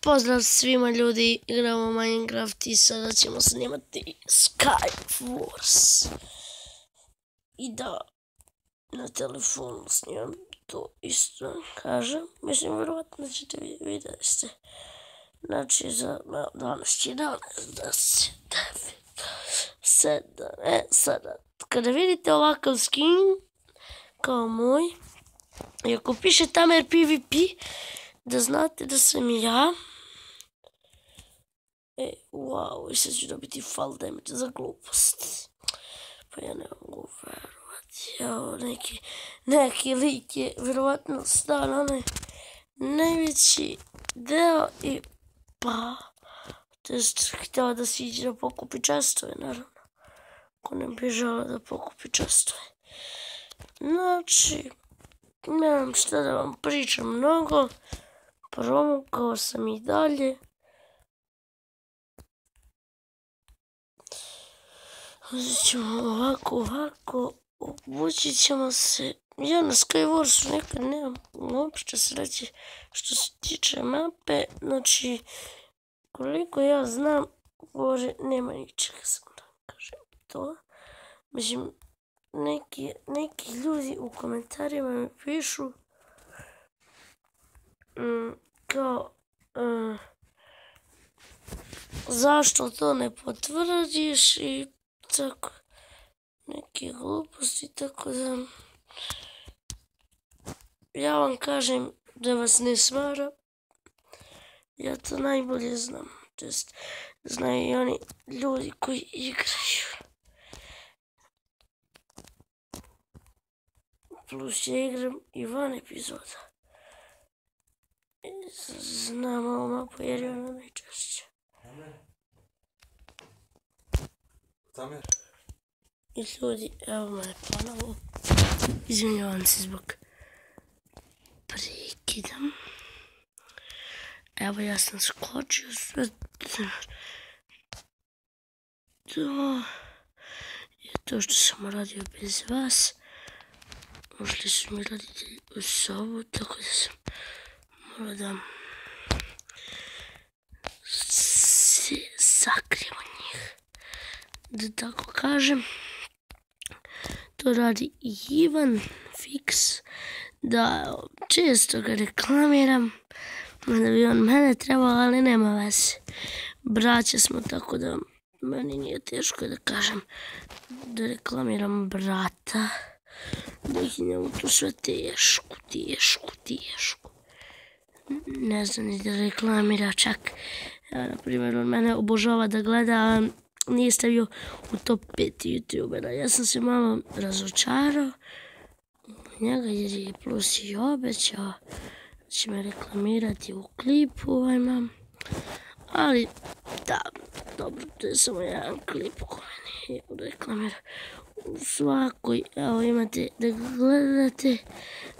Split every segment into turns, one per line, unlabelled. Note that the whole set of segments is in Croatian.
Pozdrav svima ljudi, igramo Minecraft i sada ćemo snimati Skywars. I da, na telefonu snimam to isto, kažem. Mislim, vjerovatno ćete vidjeti ste. Znači, za danas će sada. Kada vidite ovakav skin, kao moj, i ako piše Tamer PvP, da znate da sam ja. Wow, i sad ću dobiti fall damage za glupost. Pa ja ne mogu verovati. Evo, neki lik je vjerovatno stan onaj najveći deo i pa to jest htjela da si iđe da pokupi čestove, naravno. Ako ne bi žela da pokupi čestove. Znači, nemam šta da vam pričam mnogo. Promukao sam i dalje. Uzet ćemo ovako, obući ćemo se. Ja na Skywarsu nekad nemam uopšte sreće što se tiče mape. Znači, koliko ja znam, gore nema ničega, sam da kažem to. Mislim, neki ljudi u komentarima mi pišu kao zašto to ne potvrdiš i tako neke gluposti, tako da ja vam kažem da vas ne smaram, ja to najbolje znam, to jest znaju i oni ljudi koji igraju. Plus ja igram i van epizoda. Znam ovo mapu jer je ona najčešće.
Tamer?
I ljudi, evo me ponovo. Izvinjavam se zbog prekida. Evo ja sam skočio sve. To je to što sam radio bez vas. Ušli su mi roditelji u sobu, tako da sam morao da se sakrijem od njih. Da tako kažem. To radi i Ivan Fix. Da često ga reklamiram. Da bi on mene trebao, ali nema veze. Braća smo, tako da meni nije teško da kažem da reklamiram brata. Da ih njemu to sve teško. Ne znam ni da reklamira čak. Na primjer, on mene obožava da gleda, a nije stavio u top 5 youtubera. Ja sam se malo razočarao njega jer je plus i obećao da će me reklamirati u klipu mam. Ali da, dobro, to je samo jedan klip koji meni reklamira. U svakoj, evo imate da gledate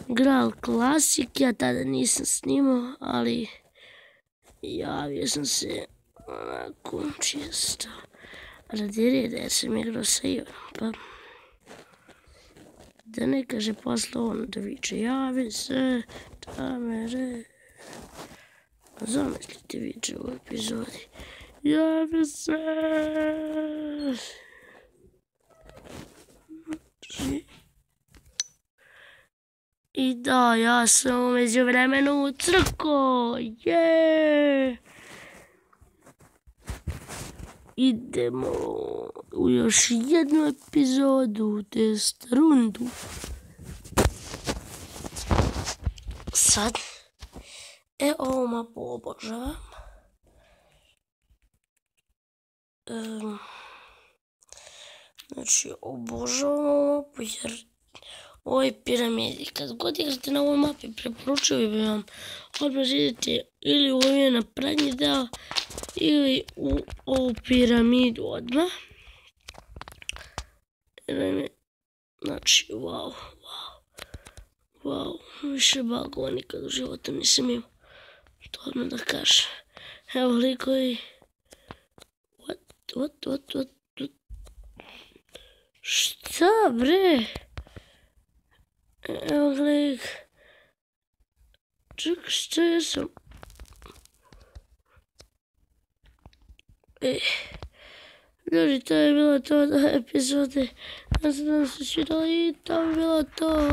Graal Classic, ja tada nisam snimao, ali javio sam se onako čisto radi reda jer sam igrao sa Ivanom, pa da ne kaže posle on da viče javi se, Tamere, zamislite viče u epizodi, javi se. I da, ja sam u međuvremenu utrko, idemo u još jednu epizodu, to jest rundu. Sad, ovo mapu obožavam. Znači, obožavam ovu mapu jer ovoj piramidi, kad god igrate na ovoj mapi, preporučio bi vam odmah idete ili u ovaj na prednji deo ili u ovu piramidu odmah. Znači, wow, više bagova nikad u životu nisam imao, to odmah da kažem. Evo likovi, what? Šta bre? Evo gledaj. Čekaj, šta ja sam? Ljudi, to je bilo to od ove epizode. Ja se nadam da se svidjelo i to bi bilo to.